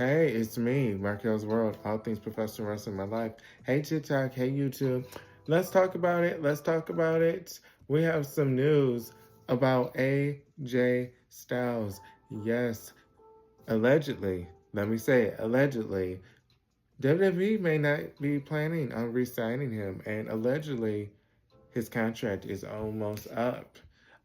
Hey, it's me, Marquelworld, all things professional wrestling in my life. Hey, TikTok. Hey, YouTube. Let's talk about it. Let's talk about it. We have some news about AJ Styles. Yes, allegedly, let me say it, allegedly, WWE may not be planning on re signing him, and allegedly, his contract is almost up.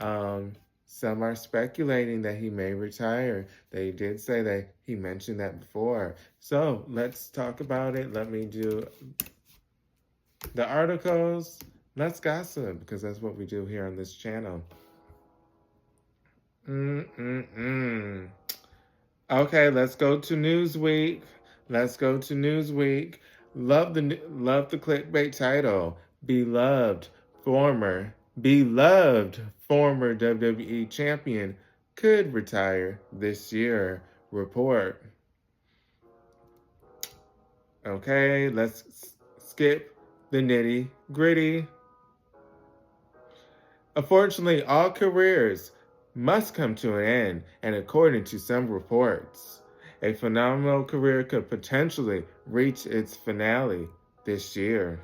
Um, some are speculating that he may retire. They did say that he mentioned that before. So let's talk about it. Let me do the articles. Let's gossip because that's what we do here on this channel. Mm-mm-mm. Okay, let's go to Newsweek. Let's go to Newsweek. Love the clickbait title. Beloved former WWE champion could retire this year. Report. Okay, let's skip the nitty gritty. Unfortunately, all careers must come to an end, and according to some reports, a phenomenal career could potentially reach its finale this year.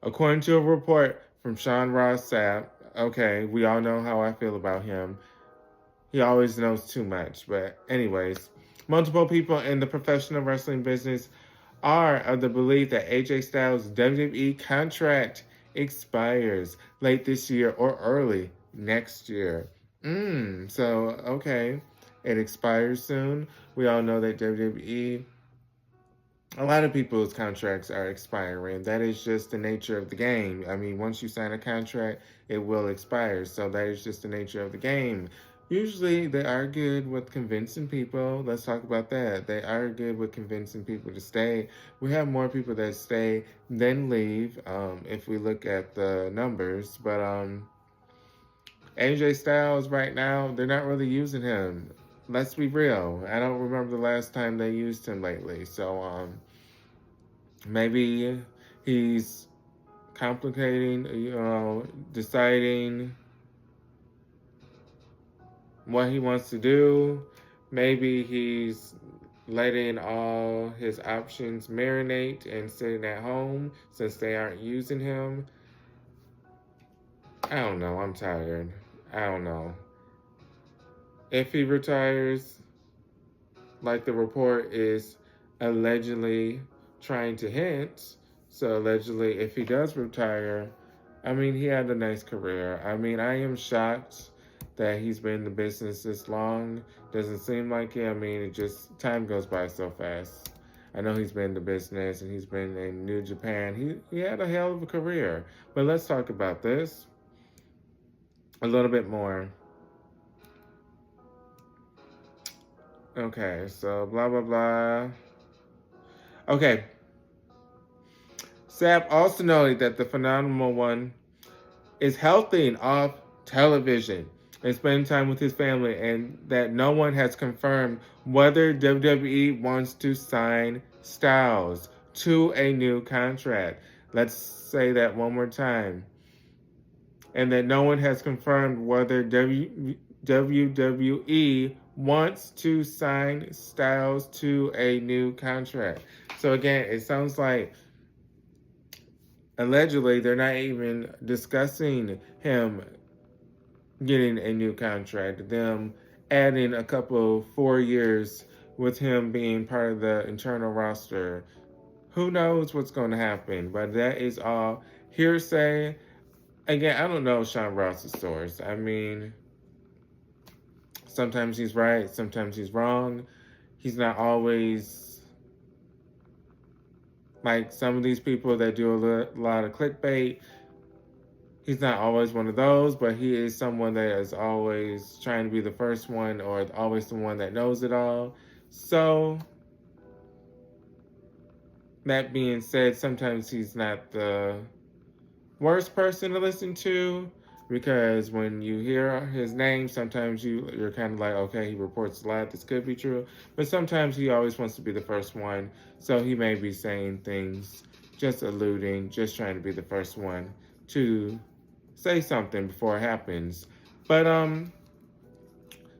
According to a report from Sean Ross Sapp, okay, we all know how I feel about him. He always knows too much, but anyways, multiple people in the professional wrestling business are of the belief that AJ Styles' WWE contract expires late this year or early next year. Okay. It expires soon. We all know that WWE, a lot of people's contracts are expiring. That is just the nature of the game. I mean, once you sign a contract, it will expire. So that is just the nature of the game. Usually, they are good with convincing people. Let's talk about that. They are good with convincing people to stay. We have more people that stay than leave, if we look at the numbers. But AJ Styles right now, they're not really using him. Let's be real. I don't remember the last time they used him lately. So maybe he's complicating, deciding what he wants to do. Maybe he's letting all his options marinate and sitting at home since they aren't using him. I don't know. I'm tired. I don't know. If he retires, like the report is allegedly trying to hint, so allegedly, if he does retire, I mean, he had a nice career. I mean, I am shocked that he's been in the business this long. Doesn't seem like it. I mean, it just, time goes by so fast. I know he's been in the business and he's been in New Japan. He had a hell of a career. But let's talk about this a little bit more. Okay, so blah, blah, blah. Okay, Sapp also noted that the phenomenal one is healthy and off television and spending time with his family, and that no one has confirmed whether WWE wants to sign Styles to a new contract. Let's say that one more time. And that no one has confirmed whether WWE wants to sign Styles to a new contract. So again, it sounds like allegedly they're not even discussing him getting a new contract, them adding a couple 4 years with him being part of the internal roster. Who knows what's going to happen? But that is all hearsay. Again, I don't know Sean Ross's source. I mean, sometimes he's right, sometimes he's wrong. He's not always like some of these people that do a lot of clickbait. He's not always one of those, but he is someone that is always trying to be the first one or always the one that knows it all. So, that being said, sometimes he's not the worst person to listen to because when you hear his name, sometimes you're kind of like, okay, he reports a lot. This could be true. But sometimes he always wants to be the first one. So he may be saying things, just alluding, just trying to be the first one to say something before it happens. But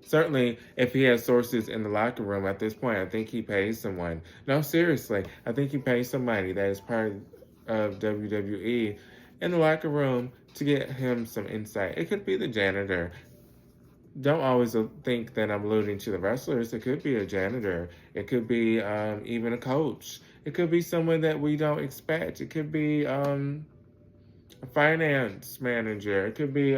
Certainly, if he has sources in the locker room at this point, I think he pays someone. No, seriously, I think he pays somebody that is part of WWE in the locker room to get him some insight. It could be the janitor. Don't always think that I'm alluding to the wrestlers. It could be a janitor. It could be even a coach. It could be someone that we don't expect. It could be a finance manager. It could be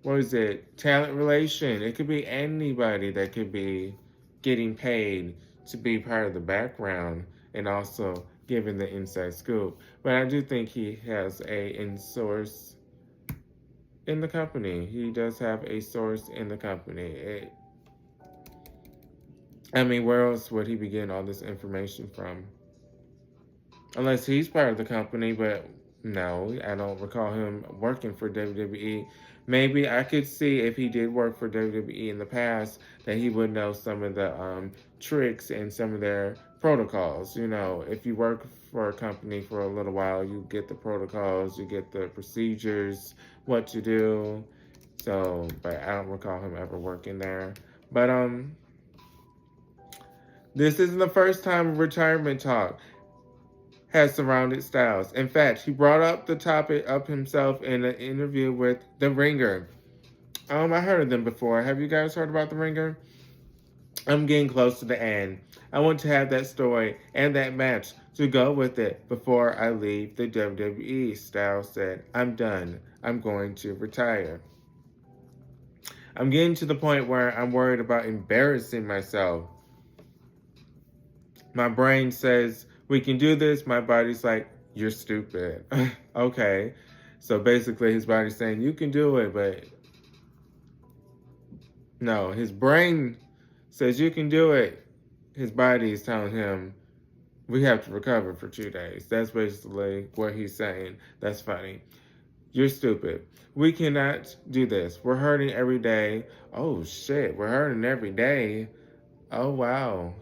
what is it? Talent relation. It could be anybody that could be getting paid to be part of the background and also giving the inside scoop. But I do think he has a in source in the company. He does have a source in the company. I mean, where else would he be getting all this information from? Unless he's part of the company, but no, I don't recall him working for WWE. Maybe I could see if he did work for WWE in the past that he would know some of the tricks and some of their protocols. You know, if you work for a company for a little while, you get the protocols, you get the procedures, what to do. So, but I don't recall him ever working there. But this isn't the first time retirement talk has surrounded Styles. In fact, he brought up the topic of himself in an interview with The Ringer. I heard of them before. Have you guys heard about The Ringer? I'm getting close to the end. I want to have that story and that match to go with it before I leave the WWE. Styles said, I'm done. I'm going to retire. I'm getting to the point where I'm worried about embarrassing myself. My brain says, we can do this. My body's like, you're stupid. Okay. So basically his body's saying, you can do it, but no, his brain says you can do it. His body is telling him, we have to recover for 2 days. That's basically what he's saying. That's funny. You're stupid. We cannot do this. We're hurting every day. Oh shit, we're hurting every day. Oh, wow.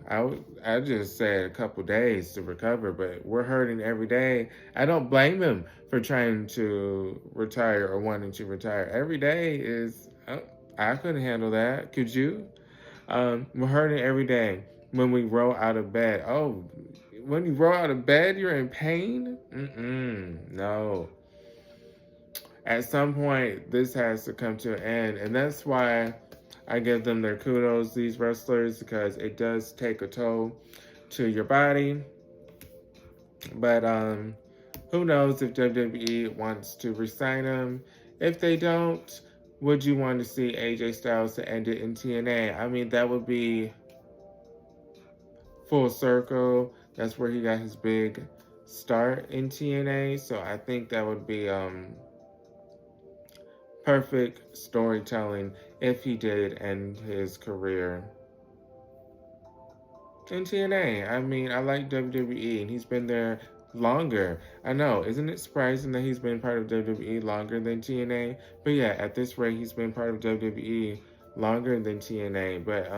I just said a couple days to recover, but we're hurting every day. I don't blame him for trying to retire or wanting to retire. Every day is, I couldn't handle that. Could you? We're hurting every day when we roll out of bed. Oh, when you roll out of bed, you're in pain? No. At some point, this has to come to an end, and that's why I give them their kudos, these wrestlers, because it does take a toll to your body. But who knows if WWE wants to re-sign him. If they don't, would you want to see AJ Styles to end it in TNA? I mean, that would be full circle. That's where he got his big start in TNA. So I think that would be perfect storytelling if he did end his career in TNA. I mean, I like WWE, and he's been there longer. I know, isn't it surprising that he's been part of WWE longer than TNA? But yeah, at this rate, he's been part of WWE longer than TNA. But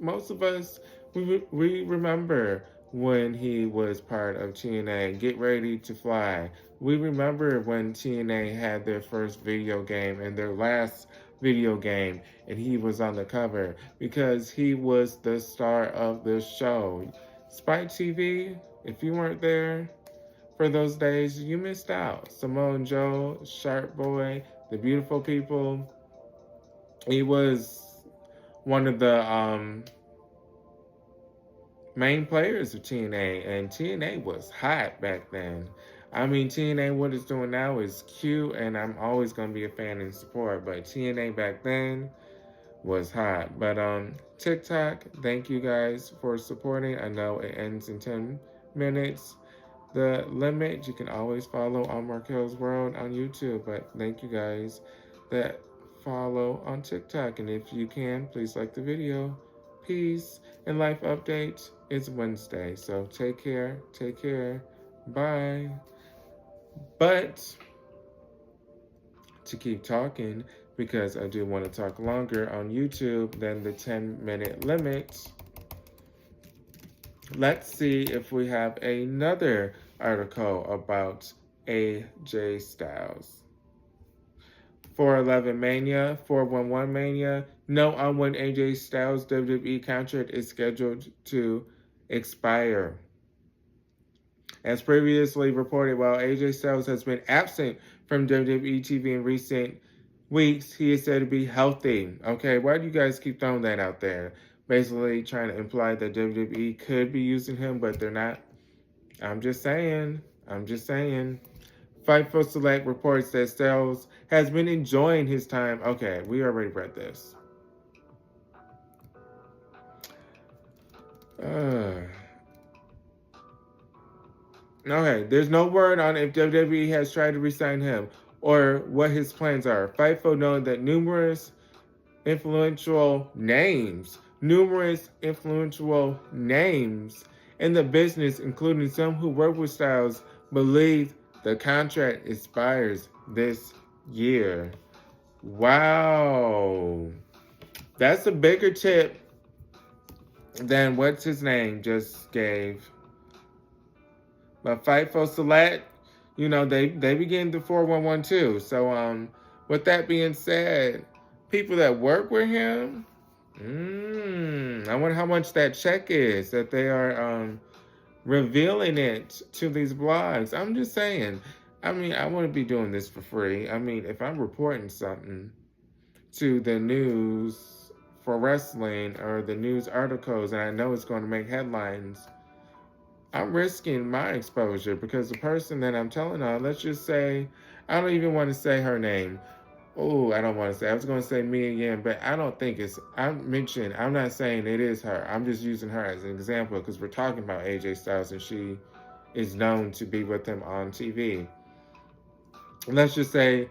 most of us, we remember when he was part of TNA. Get Ready to Fly. We remember when TNA had their first video game and their last video game, and he was on the cover because he was the star of the show. Spike TV, if you weren't there for those days, you missed out. Samoa Joe, Sharp Boy, the Beautiful People. He was one of the main players of TNA, and TNA was hot back then. I mean, TNA, what it's doing now is cute, and I'm always going to be a fan and support, but TNA back then was hot. But TikTok, thank you guys for supporting. I know it ends in 10 minutes. The limit, you can always follow on Marquelworld on YouTube, but thank you guys that follow on TikTok. And if you can, please like the video. Peace. And life updates is Wednesday. So take care. Take care. Bye. But to keep talking, because I do want to talk longer on YouTube than the 10-minute limit, let's see if we have another article about AJ Styles. 411 Mania, 411 Mania. No on when AJ Styles' WWE contract is scheduled to expire. As previously reported, while AJ Styles has been absent from WWE TV in recent weeks, he is said to be healthy. Okay, why do you guys keep throwing that out there? Basically trying to imply that WWE could be using him, but they're not. I'm just saying. I'm just saying. Fightful Select reports that Styles has been enjoying his time. Okay, we already read this. Okay, there's no word on if WWE has tried to re-sign him or what his plans are. Fightful knowing that numerous influential names in the business, including some who work with Styles, believe the contract expires this year. Wow. That's a bigger tip than what's his name just gave. But Fightful Select, they begin the 411 too. So with that being said, people that work with him, I wonder how much that check is that they are revealing it to these blogs. I'm just saying. I mean, I wouldn't be doing this for free. I mean, if I'm reporting something to the news for wrestling or the news articles and I know it's going to make headlines, I'm risking my exposure because the person that I'm telling on, let's just say, I don't even want to say her name. Oh, I don't want to say. I was going to say me again, but I don't think it's. I'm not saying it is her. I'm just using her as an example because we're talking about AJ Styles and she is known to be with him on TV. Let's just say,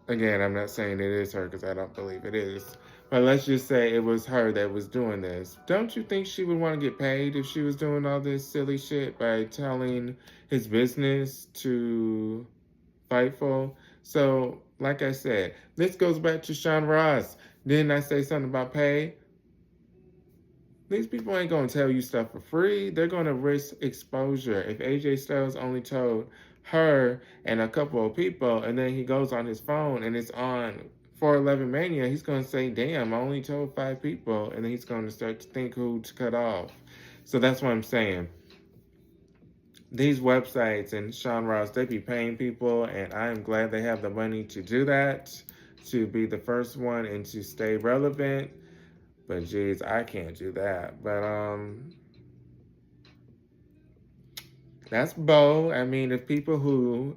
again, I'm not saying it is her because I don't believe it is. But let's just say it was her that was doing this. Don't you think she would want to get paid if she was doing all this silly shit by telling his business to Fightful? So, like I said, this goes back to Sean Ross. Didn't I say something about pay? These people ain't going to tell you stuff for free. They're going to risk exposure. If AJ Styles only told her and a couple of people, and then he goes on his phone and it's on 411 Mania, he's going to say, damn, I only told 5 people. And then he's going to start to think who to cut off. So that's what I'm saying. These websites and Sean Ross, they be paying people, and I am glad they have the money to do that, to be the first one and to stay relevant. But geez, I can't do that. But that's Bo. I mean, if people who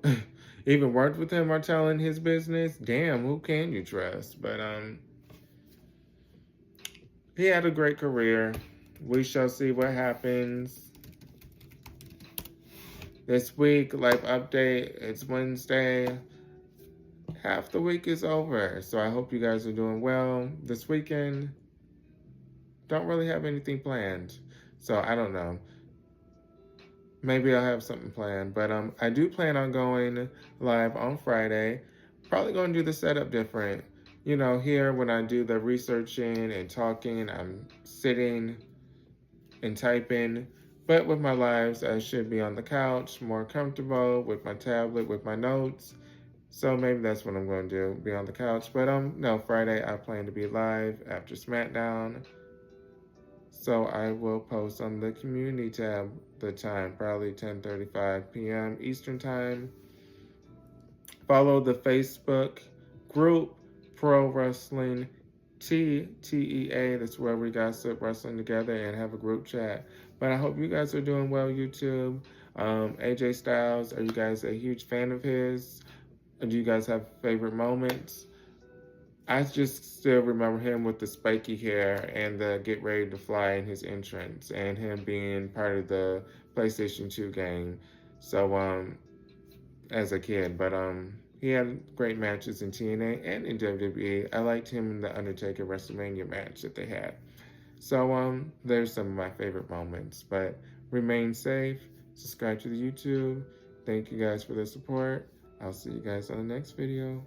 even worked with him are telling his business, damn, who can you trust? But he had a great career. We shall see what happens. This week, life update, it's Wednesday. Half the week is over. So I hope you guys are doing well. This weekend, don't really have anything planned. So I don't know. Maybe I'll have something planned. But I do plan on going live on Friday. Probably going to do the setup different. Here when I do the researching and talking, I'm sitting and typing. But with my lives, I should be on the couch, more comfortable with my tablet, with my notes. So maybe that's what I'm going to do, be on the couch. But no, Friday I plan to be live after SmackDown. So I will post on the community tab the time, probably 10:35 p.m. Eastern time. Follow the Facebook group, Pro Wrestling TEA. That's where we gossip wrestling together and have a group chat. But I hope you guys are doing well, YouTube. AJ Styles, are you guys a huge fan of his? Or do you guys have favorite moments? I just still remember him with the spiky hair and the Get Ready to Fly in his entrance and him being part of the PlayStation 2 game. So, as a kid, but he had great matches in TNA and in WWE. I liked him in the Undertaker WrestleMania match that they had. So, there's some of my favorite moments, but remain safe, subscribe to the YouTube. Thank you guys for the support. I'll see you guys on the next video.